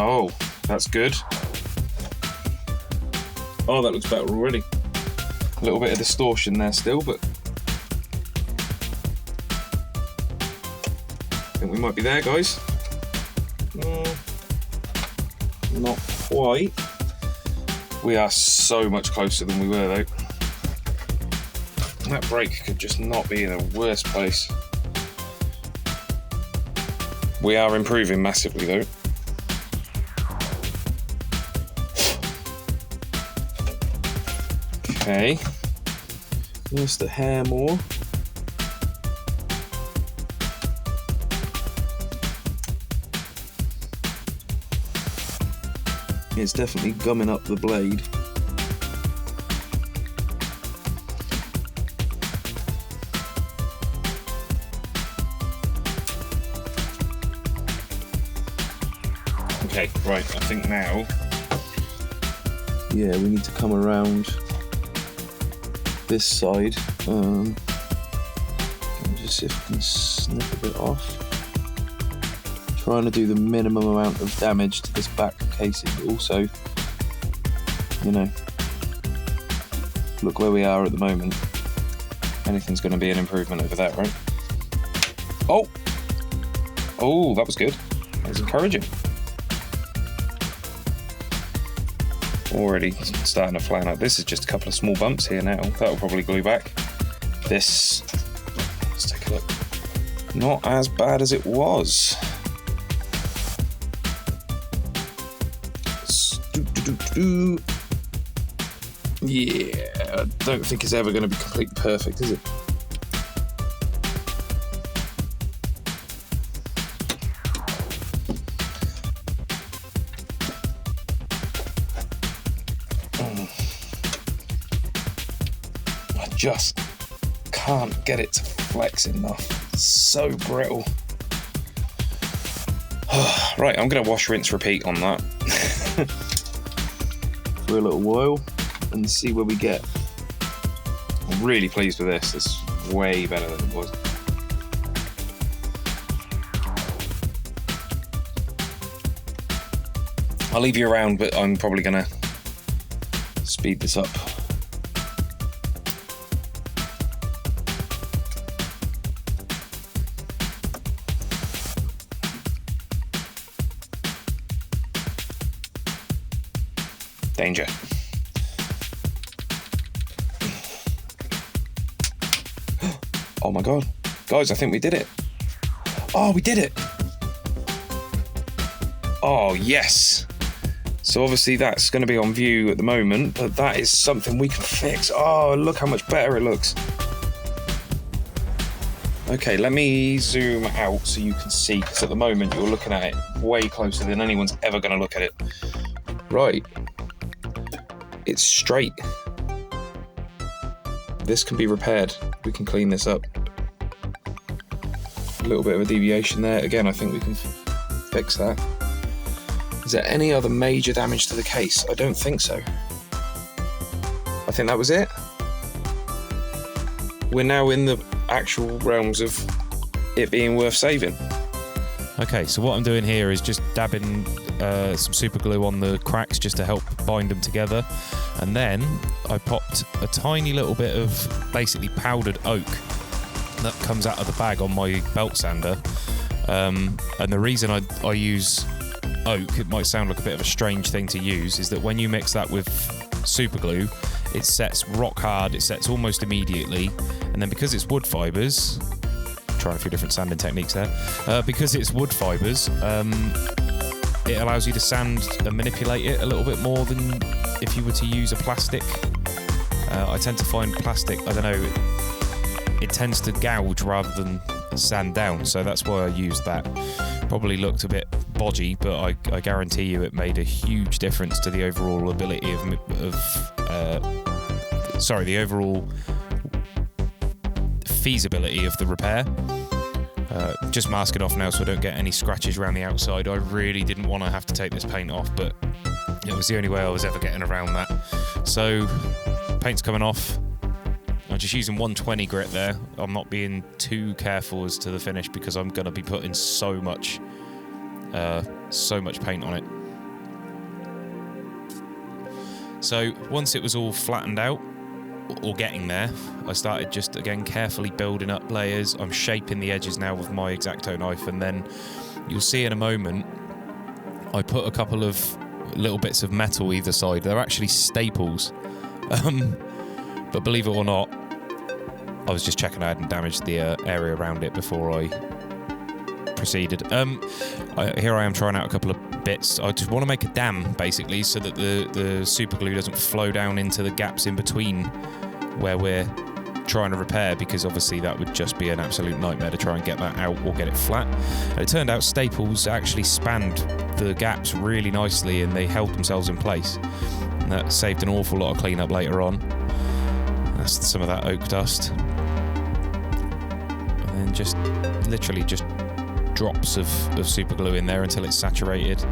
Oh, that's good. Oh, that looks better already. A little bit of distortion there still, but I think we might be there, guys. Not quite. We are so much closer than we were, though. That brake could just not be in a worse place. We are improving massively, though. Okay. Just a hair more. It's definitely gumming up the blade. Okay, right, I think now, yeah, we need to come around this side. Just see if we can snip a bit off. Trying to do the minimum amount of damage to this back casing, but also, you know, look where we are at the moment. Anything's going to be an improvement over that, right? Oh! Oh, that was good. That was encouraging. Already starting to flatten out. This is just a couple of small bumps here now. That'll probably glue back. This, let's take a look. Not as bad as it was. Yeah, I don't think it's ever going to be completely perfect, is it? I just can't get it to flex enough. It's so brittle. Right, I'm going to wash, rinse, repeat on that for a little while and see where we get. I'm really pleased with this. It's way better than it was. I'll leave you around, but I'm probably going to speed this up. Danger. Oh my god. Guys, I think we did it. Oh, we did it. Oh, yes. So obviously that's going to be on view at the moment, but that is something we can fix. Oh, look how much better it looks. Okay, let me zoom out so you can see, because at the moment you're looking at it way closer than anyone's ever going to look at it. Right. It's straight. This can be repaired. We can clean this up. A little bit of a deviation there. Again, I think we can fix that. Is there any other major damage to the case? I don't think so. I think that was it. We're now in the actual realms of it being worth saving. Okay, so what I'm doing here is just dabbing some super glue on the cracks just to help bind them together, and then I popped a tiny little bit of basically powdered oak that comes out of the bag on my belt sander, and the reason I use oak, it might sound like a bit of a strange thing to use, is that when you mix that with super glue, it sets rock hard, it sets almost immediately, and then because it's wood fibres, trying a few different sanding techniques there, because it's wood fibres, it allows you to sand and manipulate it a little bit more than if you were to use a plastic. I tend to find plastic, I don't know, it tends to gouge rather than sand down, so that's why I used that. Probably looked a bit bodgy, but I guarantee you it made a huge difference to the overall ability the overall feasibility of the repair. Just mask it off now so I don't get any scratches around the outside. I really didn't want to have to take this paint off, but it was the only way I was ever getting around that. So paint's coming off. I'm just using 120 grit there. I'm not being too careful as to the finish because I'm going to be putting so much paint on it. So once it was all flattened out, or getting there, I started just, again, carefully building up layers. I'm shaping the edges now with my X-Acto knife, and then you'll see in a moment, I put a couple of little bits of metal either side. They're actually staples. But believe it or not, I was just checking I hadn't damaged the area around it before I proceeded. Here I am trying out a couple of bits. I just want to make a dam, basically, so that the super glue doesn't flow down into the gaps in between where we're trying to repair, because obviously that would just be an absolute nightmare to try and get that out or get it flat. And it turned out staples actually spanned the gaps really nicely, and they held themselves in place. And that saved an awful lot of cleanup later on. That's some of that oak dust. And then just literally just drops of super glue in there until it's saturated.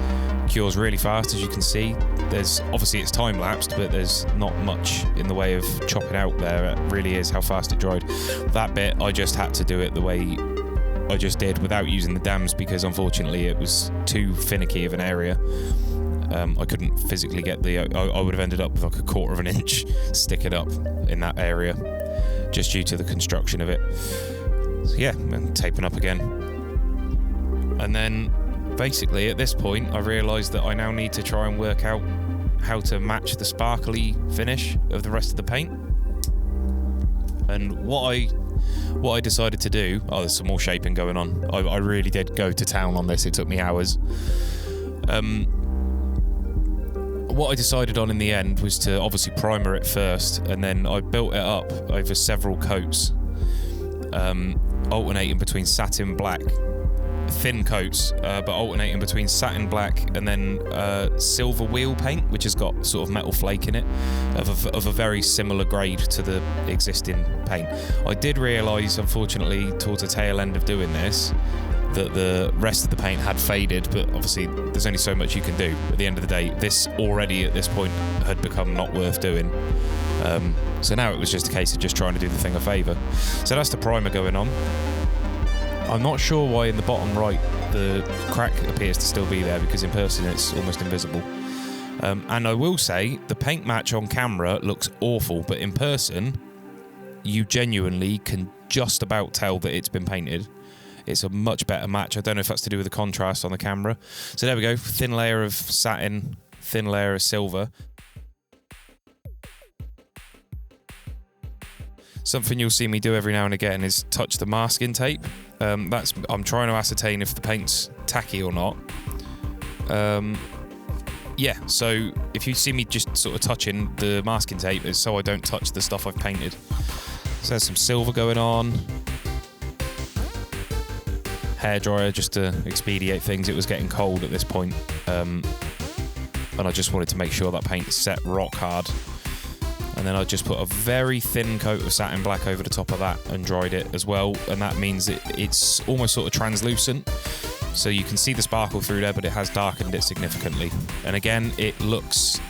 Cures really fast, as you can see. There's obviously, it's time lapsed, but there's not much in the way of chopping out there. It really is how fast it dried. That bit I just had to do it the way I just did without using the dams, because unfortunately it was too finicky of an area. I couldn't physically get I would have ended up with like a 1/4 of an inch sticking up in that area, just due to the construction of it. So yeah, and taping up again. And then basically at this point I realised that I now need to try and work out how to match the sparkly finish of the rest of the paint. And what I decided to do, there's some more shaping going on. I really did go to town on this. It took me hours. What I decided on in the end was to obviously primer it first, and then I built it up over several coats, alternating between satin black, thin coats, but alternating between satin black and then silver wheel paint, which has got sort of metal flake in it, of a very similar grade to the existing paint. I did realise, unfortunately, towards the tail end of doing this, that the rest of the paint had faded, but obviously there's only so much you can do. At the end of the day, this already at this point had become not worth doing. So now it was just a case of just trying to do the thing a favour. So that's the primer going on. I'm not sure why in the bottom right the crack appears to still be there, because in person it's almost invisible. And I will say the paint match on camera looks awful, but in person you genuinely can just about tell that it's been painted. It's a much better match. I don't know if that's to do with the contrast on the camera. So there we go, thin layer of satin, thin layer of silver. Something you'll see me do every now and again is touch the masking tape. I'm trying to ascertain if the paint's tacky or not. Yeah, so if you see me just sort of touching the masking tape, it's so I don't touch the stuff I've painted. So there's some silver going on. Hairdryer just to expedite things. It was getting cold at this point, and I just wanted to make sure that paint set rock hard. And then I just put a very thin coat of satin black over the top of that and dried it as well, and that means it's almost sort of translucent, so you can see the sparkle through there, but it has darkened it significantly. And again, it looks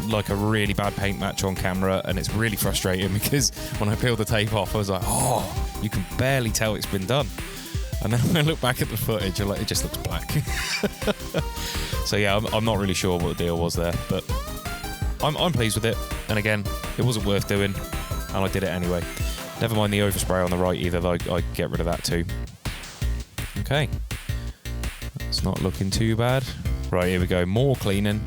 like a really bad paint match on camera, and it's really frustrating because when I peeled the tape off, I was like, oh, you can barely tell it's been done. And then when I look back at the footage, it just looks black. So yeah, I'm not really sure what the deal was there, but I'm pleased with it. And again, it wasn't worth doing, and I did it anyway. Never mind the overspray on the right either, though. I get rid of that too. Okay, it's not looking too bad. Right, here we go, more cleaning.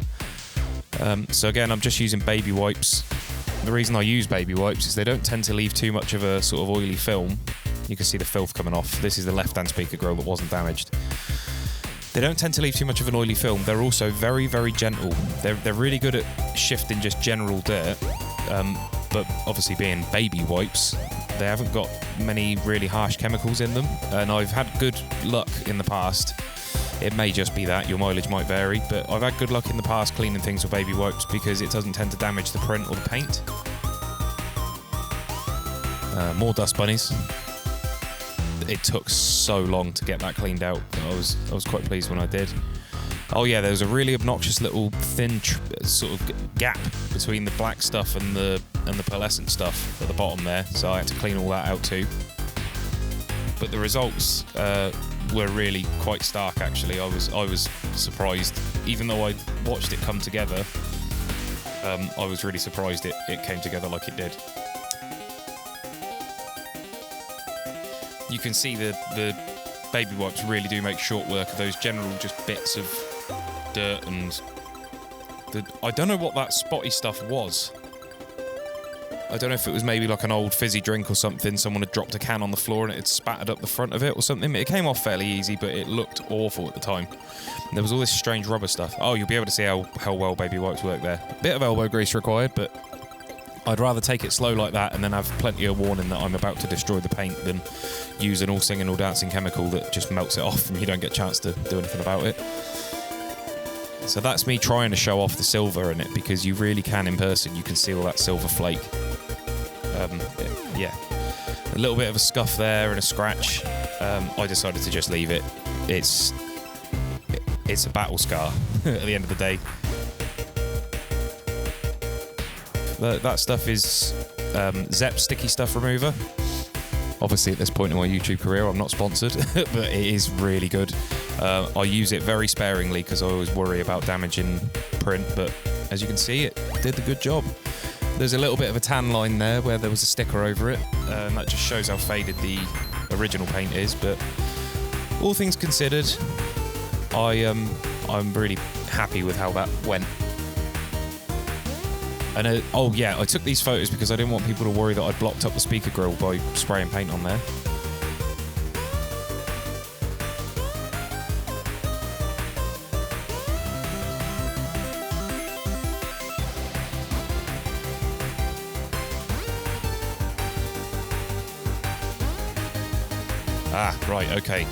So again, I'm just using baby wipes. The reason I use baby wipes is they don't tend to leave too much of a sort of oily film. You can see the filth coming off. This is the left-hand speaker grill that wasn't damaged. They don't tend to leave too much of an oily film. They're also very, very gentle. They're really good at shifting just general dirt, but obviously being baby wipes, they haven't got many really harsh chemicals in them, and I've had good luck in the past. It may just be that, your mileage might vary, but I've had good luck in the past cleaning things with baby wipes because it doesn't tend to damage the print or the paint. More dust bunnies. It took so long to get that cleaned out. I was quite pleased when I did. Oh yeah, there was a really obnoxious little thin sort of gap between the black stuff and the pearlescent stuff at the bottom there, so I had to clean all that out too. But the results were really quite stark actually. I was surprised, even though I watched it come together. I was really surprised it came together like it did. You can see the baby wipes really do make short work of those general just bits of dirt and I don't know what that spotty stuff was. I don't know if it was maybe like an old fizzy drink or something. Someone had dropped a can on the floor and it had spattered up the front of it or something. It came off fairly easy, but it looked awful at the time. And there was all this strange rubber stuff. Oh, you'll be able to see how well baby wipes work there. A bit of elbow grease required, but I'd rather take it slow like that and then have plenty of warning that I'm about to destroy the paint than use an all singing, all dancing chemical that just melts it off and you don't get a chance to do anything about it. So that's me trying to show off the silver in it, because you really can in person. You can see all that silver flake. Yeah, a little bit of a scuff there and a scratch. I decided to just leave it. It's a battle scar at the end of the day. That stuff is Zepp sticky stuff remover. Obviously, at this point in my YouTube career, I'm not sponsored, but it is really good. I use it very sparingly because I always worry about damaging print, but as you can see, it did the good job. There's a little bit of a tan line there where there was a sticker over it, and that just shows how faded the original paint is, but all things considered, I'm really happy with how that went. And oh yeah, I took these photos because I didn't want people to worry that I'd blocked up the speaker grill by spraying paint on there. Ah, right, okay.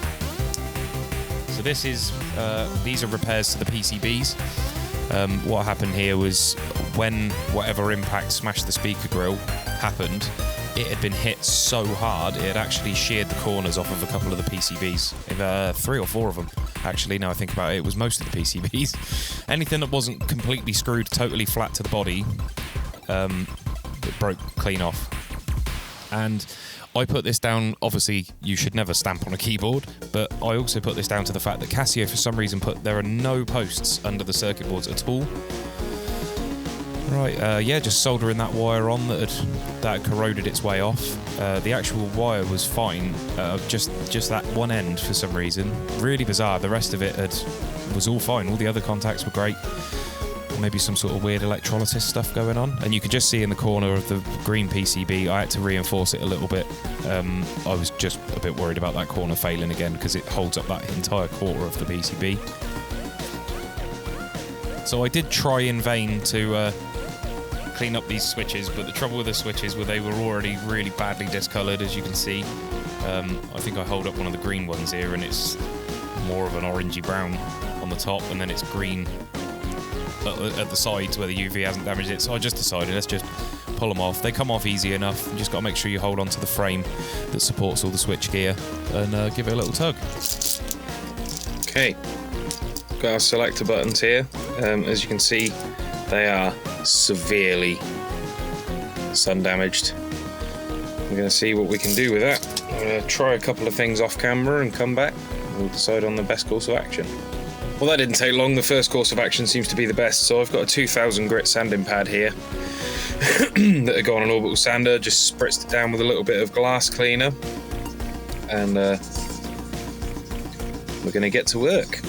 So this is, these are repairs to the PCBs. What happened here was when whatever impact smashed the speaker grill happened, it had been hit so hard it had actually sheared the corners off of a couple of the PCBs. 3 or 4 of them, actually, now I think about it. It was most of the PCBs. Anything that wasn't completely screwed totally flat to the body, it broke clean off. And I put this down, obviously you should never stamp on a keyboard, but I also put this down to the fact that Casio for some reason there are no posts under the circuit boards at all. Right, yeah, just soldering that wire on that had corroded its way off. The actual wire was fine, just that one end for some reason. Really bizarre, the rest of it was all fine, all the other contacts were great. Maybe some sort of weird electrolysis stuff going on. And you can just see in the corner of the green PCB, I had to reinforce it a little bit. I was just a bit worried about that corner failing again because it holds up that entire quarter of the PCB. So I did try in vain to clean up these switches, but the trouble with the switches was they were already really badly discoloured, as you can see. I think I hold up one of the green ones here and it's more of an orangey brown on the top, and then it's green at the sides where the UV hasn't damaged it. So I just decided, let's just pull them off. They come off easy enough. You just got to make sure you hold on to the frame that supports all the switch gear and give it a little tug. Okay, got our selector buttons here. As you can see, they are severely sun damaged. We're going to see what we can do with that. I'm going to try a couple of things off camera and come back. We'll decide on the best course of action. Well, that didn't take long. The first course of action seems to be the best. So I've got a 2000 grit sanding pad here that I got on an orbital sander, just spritzed it down with a little bit of glass cleaner, and we're going to get to work.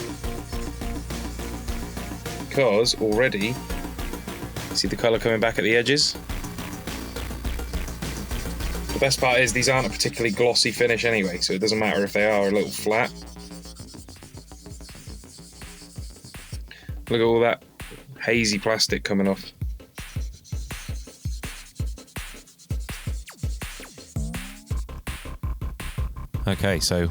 Because already, see the colour coming back at the edges? The best part is these aren't a particularly glossy finish anyway, so it doesn't matter if they are a little flat. Look at all that hazy plastic coming off. Okay, so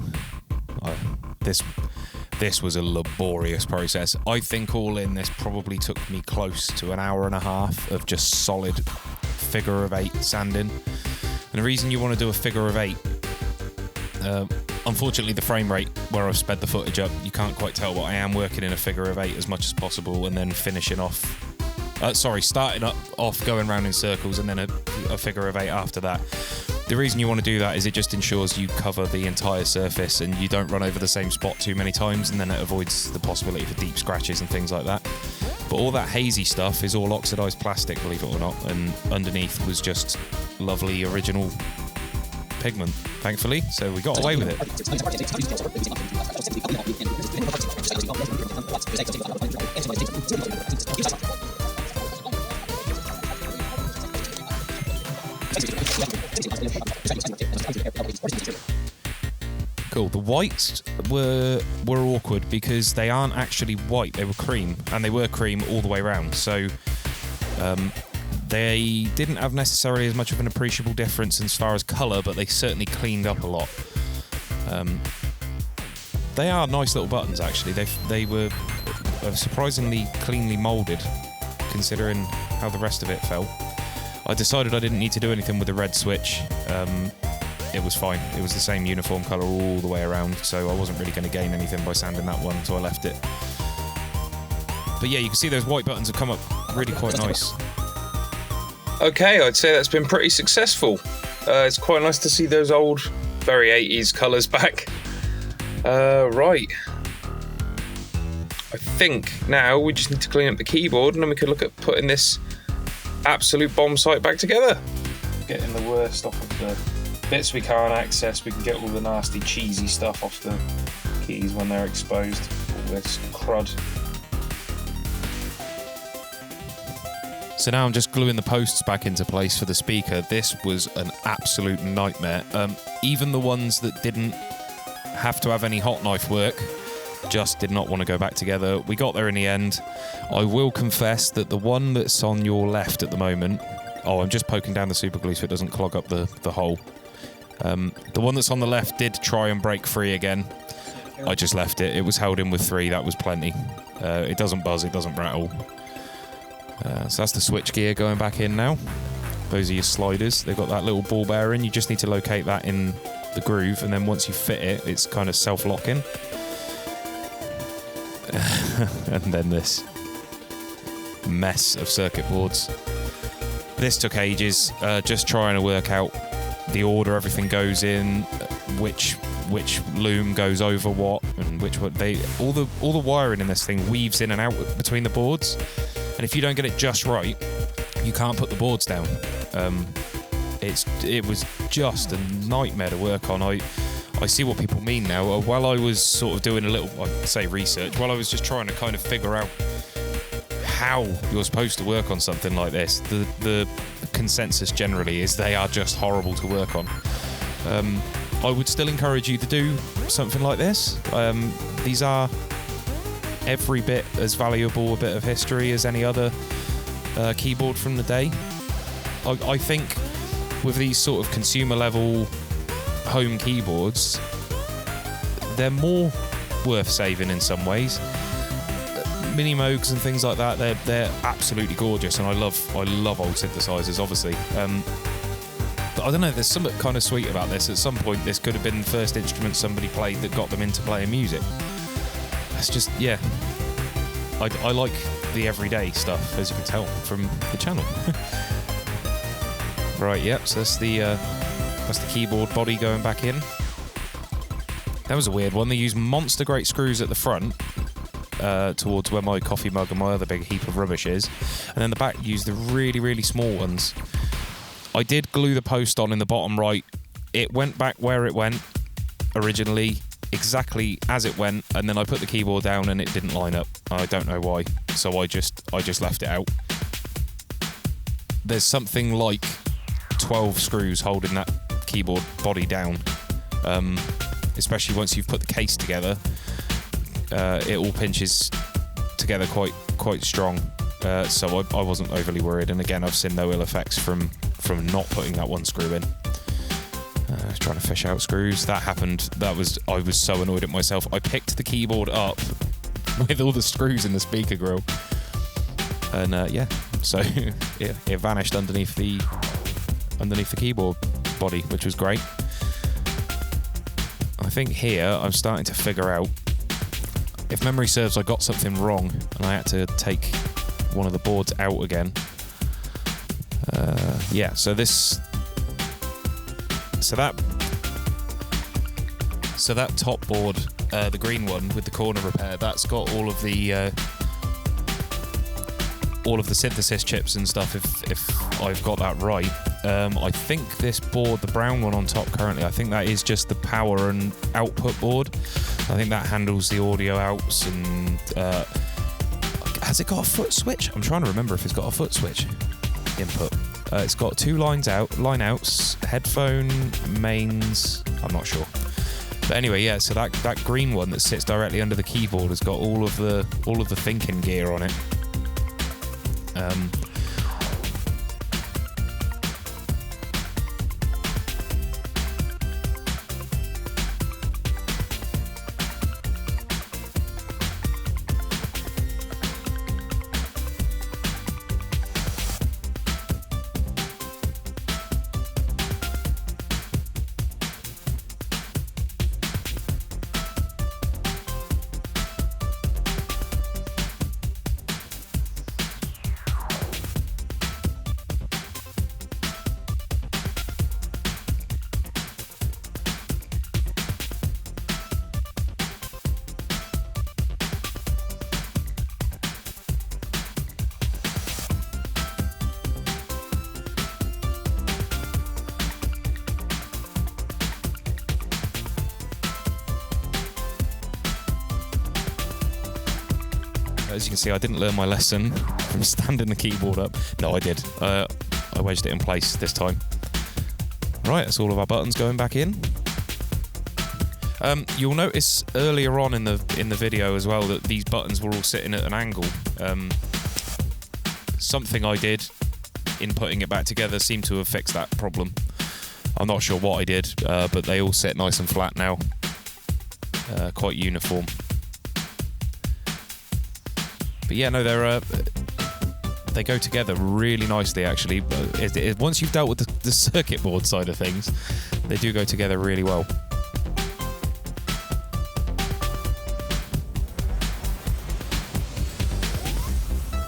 this was a laborious process. I think all in this probably took me close to an hour and a half of just solid figure of 8 sanding. And the reason you want to do a figure of 8, unfortunately the frame rate where I've sped the footage up, you can't quite tell, but I am working in a figure of 8 as much as possible and then finishing off, starting off going round in circles and then a figure of 8 after that. The reason you want to do that is it just ensures you cover the entire surface and you don't run over the same spot too many times, and then it avoids the possibility for deep scratches and things like that. But all that hazy stuff is all oxidized plastic, believe it or not, and underneath was just lovely original pigment, thankfully, so we got away with it. Cool. The whites were awkward because they aren't actually white, they were cream, and they were cream all the way around, so they didn't have necessarily as much of an appreciable difference as far as colour, but they certainly cleaned up a lot. They are nice little buttons, actually. They were surprisingly cleanly moulded, considering how the rest of it felt. I decided I didn't need to do anything with the red switch. It was fine. It was the same uniform colour all the way around, so I wasn't really going to gain anything by sanding that one, so I left it. But yeah, you can see those white buttons have come up really quite nice. Okay, I'd say that's been pretty successful. It's quite nice to see those old, very 80s colours back. Right. I think now we just need to clean up the keyboard and then we could look at putting this absolute bomb site back together. Getting the worst off of the bits we can't access. We can get all the nasty cheesy stuff off the keys when they're exposed. All this crud. So now I'm just gluing the posts back into place for the speaker. This was an absolute nightmare. Even the ones that didn't have to have any hot knife work just did not want to go back together. We got there in the end. I will confess that the one that's on your left at the moment... Oh, I'm just poking down the super glue so it doesn't clog up the hole. The one that's on the left did try and break free again. I just left it. It was held in with 3. That was plenty. It doesn't buzz. It doesn't rattle. So that's the switch gear going back in now. Those are your sliders. They've got that little ball bearing. You just need to locate that in the groove, and then once you fit it, it's kind of self-locking. And then this mess of circuit boards. This took ages, just trying to work out the order everything goes in, which loom goes over what, and all the wiring in this thing weaves in and out between the boards. And if you don't get it just right, you can't put the boards down. It was just a nightmare to work on. I see what people mean now. While I was sort of doing a little, I'd say research, while I was just trying to kind of figure out how you're supposed to work on something like this, the consensus generally is they are just horrible to work on. I would still encourage you to do something like this. These are every bit as valuable a bit of history as any other keyboard from the day. I think with these sort of consumer level home keyboards, they're more worth saving in some ways. Mini Moogs and things like that, they're absolutely gorgeous, and I love old synthesizers, obviously. But I don't know, there's something kind of sweet about this. At some point, this could have been the first instrument somebody played that got them into playing music. It's just, yeah. I like the everyday stuff, as you can tell from the channel. Right, yep, so that's the keyboard body going back in. That was a weird one. They used monster great screws at the front, towards where my coffee mug and my other big heap of rubbish is, and then the back used the really, really small ones. I did glue the post on in the bottom right. It went back where it went originally, exactly as it went, and then I put the keyboard down and it didn't line up. I don't know why, so I just left it out. There's something like 12 screws holding that keyboard body down, especially once you've put the case together. It all pinches together quite strong, so I wasn't overly worried. And again, I've seen no ill effects from not putting that one screw in. I was trying to fish out screws. That happened. I was so annoyed at myself. I picked the keyboard up with all the screws in the speaker grill, and so it vanished underneath the keyboard body, which was great. I think here I'm starting to figure out, if memory serves, I got something wrong and I had to take one of the boards out again. So that top board, the green one with the corner repair, that's got all of the all of the synthesis chips and stuff, if I've got that right. I think this board, the brown one on top currently, I think that is just the power and output board. I think that handles the audio outs and has it got a foot switch? I'm trying to remember if it's got a foot switch input. It's got 2 line outs, headphone, mains, I'm not sure. But anyway, yeah, so that green one that sits directly under the keyboard has got all of the thinking gear on it. As you can see, I didn't learn my lesson from standing the keyboard up. No, I did. I wedged it in place this time. Right, that's all of our buttons going back in. You'll notice earlier on in the video as well that these buttons were all sitting at an angle. Something I did in putting it back together seemed to have fixed that problem. I'm not sure what I did, but they all sit nice and flat now. Quite uniform. But yeah, no, they go together really nicely, actually. But once you've dealt with the circuit board side of things, they do go together really well.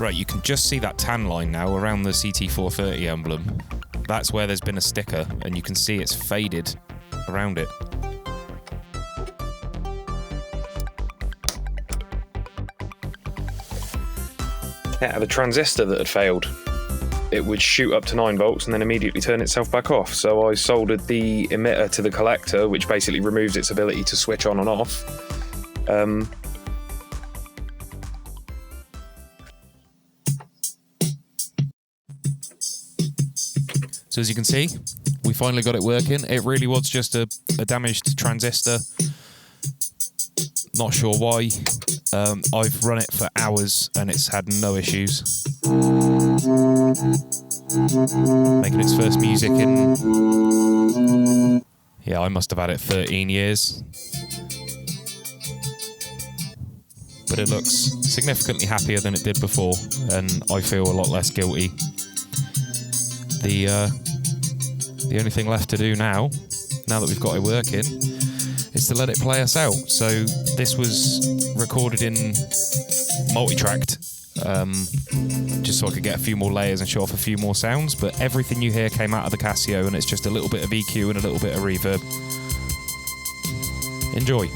Right, you can just see that tan line now around the CT430 emblem. That's where there's been a sticker, and you can see it's faded around it. Yeah, the transistor that had failed, it would shoot up to 9 volts and then immediately turn itself back off. So I soldered the emitter to the collector, which basically removes its ability to switch on and off. So as you can see, we finally got it working. It really was just a damaged transistor. Not sure why. I've run it for hours and it's had no issues. Making its first music in... Yeah, I must have had it 13 years. But it looks significantly happier than it did before, and I feel a lot less guilty. The only thing left to do now that we've got it working, is to let it play us out. So this was recorded in multi-tracked, just so I could get a few more layers and show off a few more sounds, but everything you hear came out of the Casio, and it's just a little bit of EQ and a little bit of reverb. Enjoy.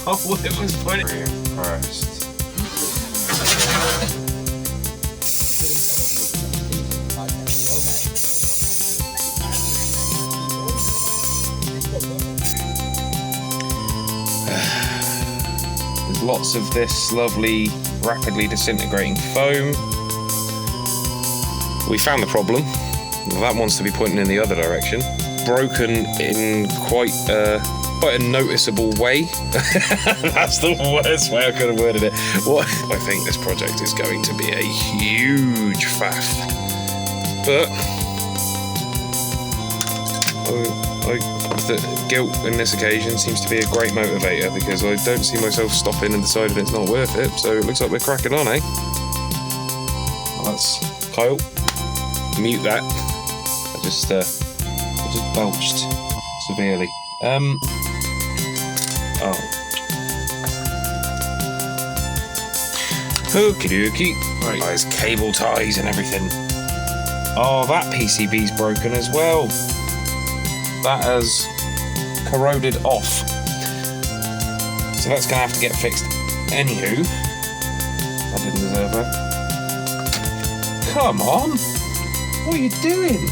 Oh, it was putting first. There's lots of this lovely, rapidly disintegrating foam. We found the problem. That wants to be pointing in the other direction. Broken in quite a noticeable way. That's the worst way I could have worded it. What? I think this project is going to be a huge faff. But Guilt in this occasion seems to be a great motivator because I don't see myself stopping and deciding it's not worth it. So it looks like we're cracking on, eh? Well, that's Kyle. Mute that. I just belched severely. Oh. Okie dokie. Right, there's cable ties and everything. Oh, that PCB's broken as well. That has corroded off. So that's going to have to get fixed. Anywho, I didn't deserve that. Come on! What are you doing?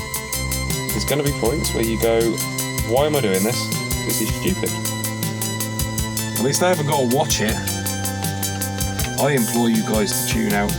There's going to be points where you go, why am I doing this? This is stupid. At least I haven't got to watch it. I implore you guys to tune out.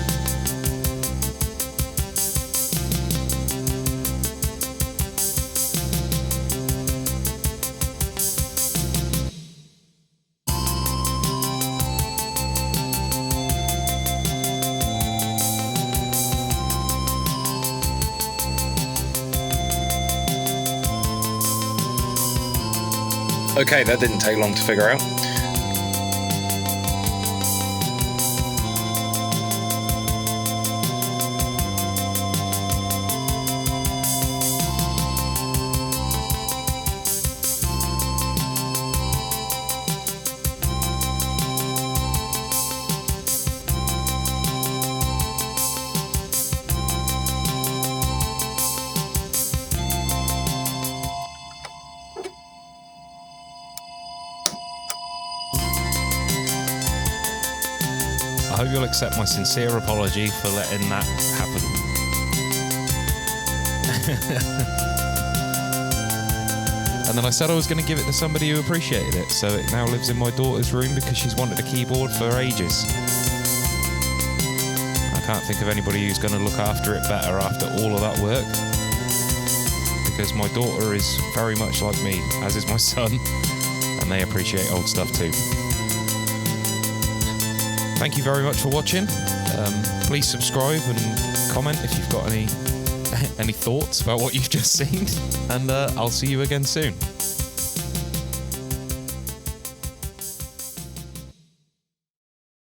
Okay, that didn't take long to figure out. I hope you'll accept my sincere apology for letting that happen. And then I said I was going to give it to somebody who appreciated it, so it now lives in my daughter's room because she's wanted a keyboard for ages. I can't think of anybody who's going to look after it better after all of that work, because my daughter is very much like me, as is my son, and they appreciate old stuff too. Thank you very much for watching. Please subscribe and comment if you've got any thoughts about what you've just seen. And I'll see you again soon.